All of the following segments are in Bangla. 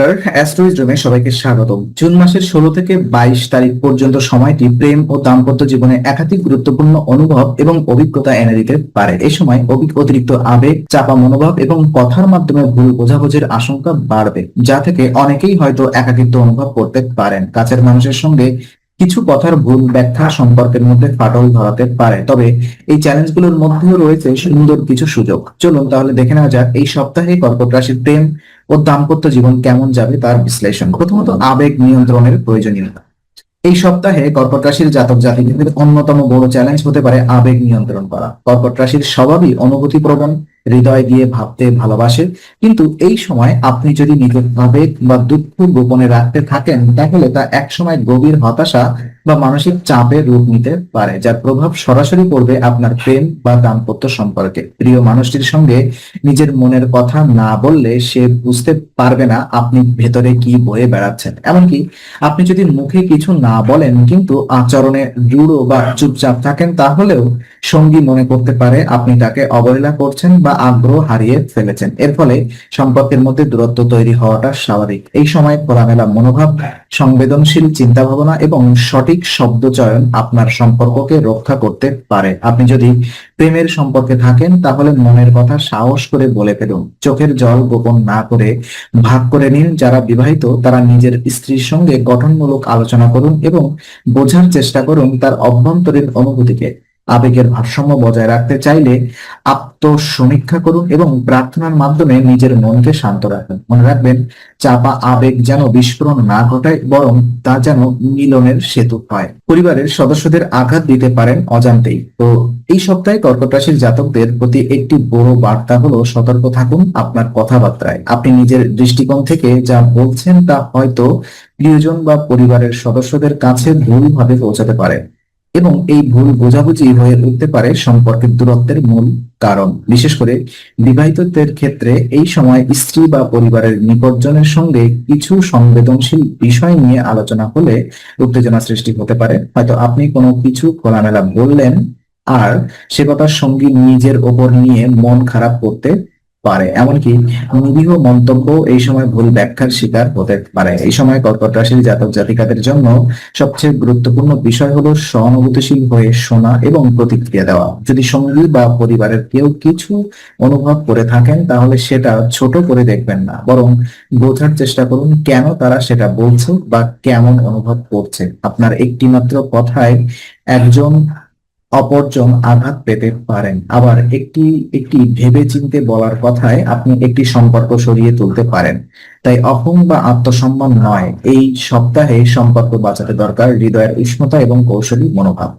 নমস্কার, অ্যাস্ট্রোইজমে সবাইকে স্বাগতম। জুন মাসের 16 থেকে 22 তারিখ পর্যন্ত সময়টি প্রেম ও দাম্পত্য জীবনে একাধিক গুরুত্বপূর্ণ অনুভব এবং অভিজ্ঞতা এনে দিতে পারে। এই সময় অতিরিক্ত আবেগ, চাপা মনোভাব এবং কথার মাধ্যমে ভুল বোঝাবুঝির আশঙ্কা বাড়বে, যা থেকে অনেকেই হয়তো একাকিত্ব অনুভব করতে পারেন। কাছের মানুষের সঙ্গে কিছু কথার ভুল ব্যাখ্যা সম্পর্কের মধ্যে ফাটল ধরাতে পারে। তবে এই চ্যালেঞ্জগুলোর মধ্যেও রয়েছে সুন্দর কিছু সুযোগ। চলুন তাহলে দেখে নেওয়া যাক এই সপ্তাহে কর্কট রাশির প্রেম ও দাম্পত্য জীবন কেমন যাবে তার বিশ্লেষণ। প্রথমত, আবেগ নিয়ন্ত্রণের প্রয়োজনীয়তা। এই সপ্তাহে কর্কট রাশির জাতক জাতিকাদের অন্যতম বড় চ্যালেঞ্জ হতে পারে আবেগ নিয়ন্ত্রণ করা। কর্কট রাশির স্বভাবই অনুভূতি প্রবণ, হৃদয় দিয়ে ভাবতে ভালোবাসে। কিন্তু এই সময় আপনি যদি নিজের আবেগ বা দুঃখ গোপনে রাখতে থাকেন, তাহলে তা একসময় গভীর হতাশা বা মানসিক চাপের রূপ নিতে পারে, যার প্রভাব সরাসরি পড়বে আপনার প্রেম বা দাম্পত্য সম্পর্কে। প্রিয় মানুষটির সঙ্গে নিজের মনের কথা না বললে সে বুঝতে পারবে না আপনি ভেতরে কি বয়ে বেড়াচ্ছেন। এমনকি আপনি যদি মুখে কিছু না বলেন কিন্তু আচরণে দৃঢ় বা চুপচাপ থাকেন, তাহলেও সঙ্গী মনে করতে পারে আপনি তাকে অবহেলা করছেন বা আগ্রহ হারিয়ে ফেলেছেন। এর ফলে সম্পর্কের মধ্যে দূরত্ব তৈরি হওয়াটা স্বাভাবিক। এই সময় খোলামেলা মনোভাব, সংবেদনশীল চিন্তা ভাবনা এবং সঠিক শব্দ চয়ন আপনার সম্পর্ককে রক্ষা করতে পারে। আপনি যদি প্রেমের সম্পর্কে থাকেন, তাহলে মনের কথা সাহস করে বলে ফেলুন। চোখের জল গোপন না করে ভাগ করে নিন। যারা বিবাহিত তারা নিজের স্ত্রীর সঙ্গে গঠনমূলক আলোচনা করুন এবং বোঝার চেষ্টা করুন তার অভ্যন্তরীণ অনুভূতিকে। আবেগের ভারসাম্য বজায় রাখতে চাইলে আত্মসমীক্ষা করুন এবং প্রার্থনার মাধ্যমে নিজের মনকে শান্ত রাখুন। মনে রাখবেন, চাপা আবেগ যেন বিস্ফোরণ না ঘটায়, বরং তা যেন মিলনের সেতু হয়। পরিবারের সদস্যদের আঘাত দিতে পারেন অজান্তেই। তো এই সপ্তাহে কর্কট রাশির জাতকদের প্রতি একটি বড় বার্তা হলো সতর্ক থাকুন আপনার কথাবার্তায়। আপনি নিজের দৃষ্টিকোণ থেকে যা বলছেন তা হয়তো প্রিয়জন বা পরিবারের সদস্যদের কাছে ভুলভাবে পৌঁছাতে পারে এবং এই ভুল বোঝাবুঝি হয়ে উঠতে পারে সম্পর্কের দূরত্বের মূল কারণ। বিশেষ করে বিবাহিতদের ক্ষেত্রে এই সময় স্ত্রী বা পরিবারের নিকটজনের সঙ্গে কিছু সংবেদনশীল বিষয় নিয়ে আলোচনা হলে উত্তেজনা সৃষ্টি হতে পারে। হয়তো আপনি কোনো কিছু খোলামেলা বললেন আর সে কথার সঙ্গী নিজের ওপর নিয়ে মন খারাপ করতে পারে। এমনকি নিরীহ মন্তব্য এই সময় ভুল ব্যাখ্যার শিকার হতে পারে। এই সময় কর্কট রাশির জাতক জাতিকাদের জন্য সবচেয়ে গুরুত্বপূর্ণ বিষয় হলো সহানুভূতিশীল হয়ে শোনা এবং প্রতিক্রিয়া দেওয়া। যদি সঙ্গী বা পরিবারের কেউ কিছু অনুভব করে থাকেন, তাহলে সেটা ছোট করে দেখবেন না, বরং বোঝার চেষ্টা করুন কেন তারা সেটা বলছে বা কেমন অনুভব করছে। আপনার একটি মাত্র কথায় একজন অপরজন আঘাত পেতে পারেন, আবার একটি একটি ভেবে চিন্তে বলার কথায় আপনি একটি সম্পর্ক সরিয়ে তুলতে পারেন। তাই অহং বা আত্মসম্মান নয়, এই সপ্তাহে সম্পর্ক বাঁচাতে দরকার হৃদয়ের উষ্ণতা এবং কৌশলী মনোভাব।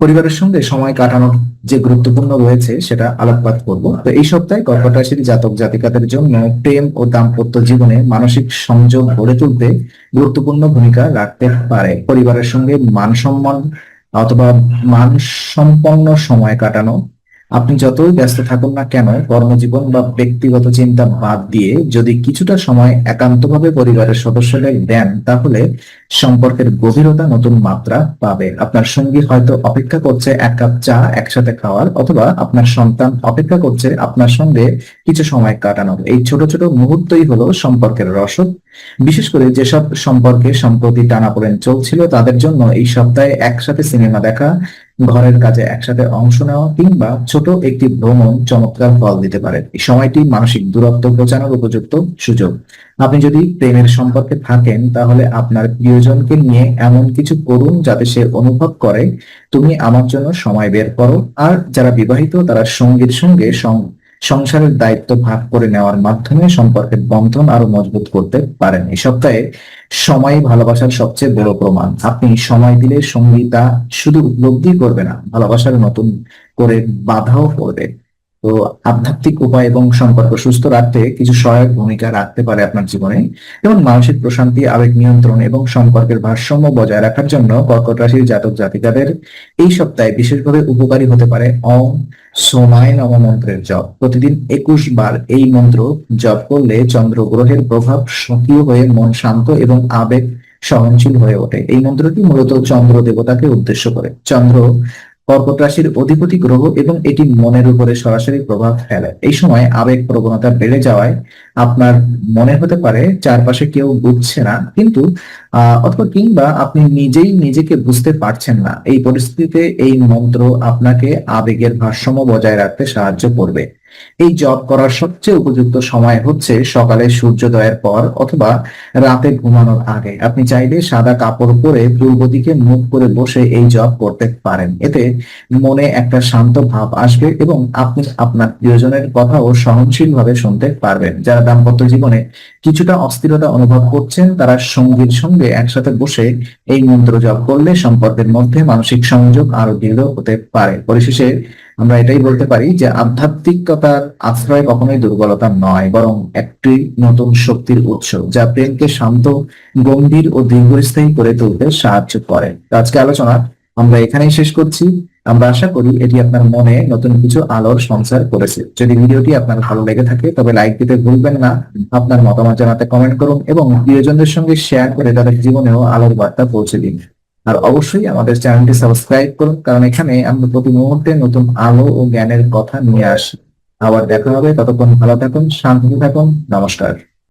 পরিবারের সঙ্গে সময় কাটানোর যে গুরুত্বপূর্ণ রয়েছে সেটা আলোকপাত করব। তো এই সপ্তাহে কর্কট রাশির জাতক জাতিকাদের জন্য প্রেম ও দাম্পত্য জীবনে মানসিক সংযোগ গড়ে তুলতে গুরুত্বপূর্ণ ভূমিকা রাখতে পারে। পরিবারের সঙ্গে মান সম্মান অথবা মানসম্পন্ন সময় কাটানো। আপনি যতই ব্যস্ত থাকুন না কেন, কর্মজীবন বা ব্যক্তিগত চিন্তা বাদ দিয়ে যদি কিছুটা সময় একান্তভাবে পরিবারের সদস্যদের দেন, তাহলে সম্পর্কের গভীরতা নতুন মাত্রা পাবে। আপনার সঙ্গী হয়তো অপেক্ষা করছে এক কাপ চা একসাথে খাওয়ার, অথবা আপনার সন্তান অপেক্ষা করছে আপনার সঙ্গে কিছু সময় কাটানোর। এই ছোট ছোট মুহূর্তই হলো সম্পর্কের রসদ। বিশেষ করে যেসব সম্পর্কে সম্প্রতি টানাপোড়েন চলছিল, তাদের জন্য এই সপ্তাহে একসাথে সিনেমা দেখা, ঘরের কাজে একসাথে অংশ নেওয়া কিংবা ছোট একটি ভ্রমণ চমৎকার ফল দিতে পারে। এই সময়টি মানসিক দূরত্ব ঘোচানোর উপযুক্ত সুযোগ। আপনি যদি প্রেমের সম্পর্কে থাকেন, তাহলে আপনার প্রিয়জনকে নিয়ে এমন কিছু করুন যাতে সে অনুভব করে তুমি আমার জন্য সময় বের করো। আর যারা বিবাহিত তারা সঙ্গীর সঙ্গে সংসারের দায়িত্ব ভাগ করে নেওয়ার মাধ্যমে সম্পর্কের বন্ধন আরো মজবুত করতে পারেন। এই সপ্তাহে সময় ভালোবাসার সবচেয়ে বড় প্রমাণ। আপনি সময় দিলে সঙ্গী তা শুধু উপলব্ধি করবে না, ভালোবাসার নতুন করে বাধাও করবে। তো আধ্যাত্মিক উপায় এবং সম্পর্ক সুস্থ রাখতে কিছু সহায়ক ভূমিকা রাখতে পারে আপনার জীবনে। যেমন মানসিক প্রশান্তি, আবেগ নিয়ন্ত্রণ এবং সম্পর্কের ভারসাম্য বজায় রাখার জন্য কর্কট রাশির জাতক জাতিকাদের এই সপ্তাহে বিশেষভাবে উপকারী হতে পারে ওম সোমায় নম মন্ত্রের জপ। প্রতিদিন 21 বার এই মন্ত্র জপ করলে চন্দ্র গ্রহের প্রভাব সক্রিয় হয়ে মন শান্ত এবং আবেগ সহনশীল হয়ে ওঠে। এই মন্ত্রটি মূলত চন্দ্র দেবতাকে উদ্দেশ্য করে। চন্দ্র কর্কট রাশির অধিপতি গ্রহ এবং এটি মনের উপরে সরাসরি প্রভাব ফেলে। এই সময় আবেগ প্রবণতা বেড়ে যাওয়ায় আপনার মনে হতে পারে চারপাশে কেউ বুঝছে না, কিন্তু অথবা কিংবা আপনি নিজেই নিজেকে বুঝতে পারছেন না। এই পরিস্থিতিতে এই মন্ত্র আপনাকে আবেগের ভারসাম্য বজায় রাখতে সাহায্য করবে। এই জপ করার সবচেয়ে উপযুক্ত সময় হচ্ছে সকালে সূর্যোদয়ের পর অথবা রাতে ঘুমানোর আগে। আপনি চাইলে সাদা কাপড় পরে পূর্ব দিকে মুখ করে বসে এই জপ করতে পারেন। এতে মনে একটা শান্ত ভাব আসবে এবং আপনি আপনার প্রিয়জনের কথাও সহনশীলভাবে শুনতে পারবেন। যারা দাম্পত্য জীবনে কিছুটা অস্থিরতা অনুভব করছেন, তারা সঙ্গীর সঙ্গে একসাথে বসে এই মন্ত্র জপ করলে সম্পর্কের মধ্যে মানসিক সংযোগ আরো দৃঢ় হতে পারে। পরিশেষে আমরা এটাই বলতে পারি যে আধ্যাত্মিকতার আশ্রয় কখনোই দুর্বলতা নয়, বরং একটি নতুন শক্তির উৎস, যা প্রেমকে শান্ত, গম্ভীর ও দীর্ঘস্থায়ী করে তুলতে সাহায্য করে। তো আজকে আলোচনা আমরা এখানেই শেষ করছি। আমরা আশা করি এটি আপনার মনে নতুন কিছু আলোর সঞ্চার করেছে। যদি ভিডিওটি আপনার ভালো লেগে থাকে তবে লাইক দিতে ভুলবেন না। আপনার মতামত জানাতে কমেন্ট করুন এবং প্রিয়জনদের সঙ্গে শেয়ার করে তাদের জীবনেও আলোর বার্তা পৌঁছে দিন। আর অবশ্যই আমাদের চ্যানেলটি সাবস্ক্রাইব করুন, কারণ এখানে আমরা প্রতি মুহূর্তে নতুন আলো ও জ্ঞানের কথা নিয়ে আসি। আবার দেখা হবে, ততক্ষণ ভালো থাকুন, শান্তিতে থাকুন। নমস্কার।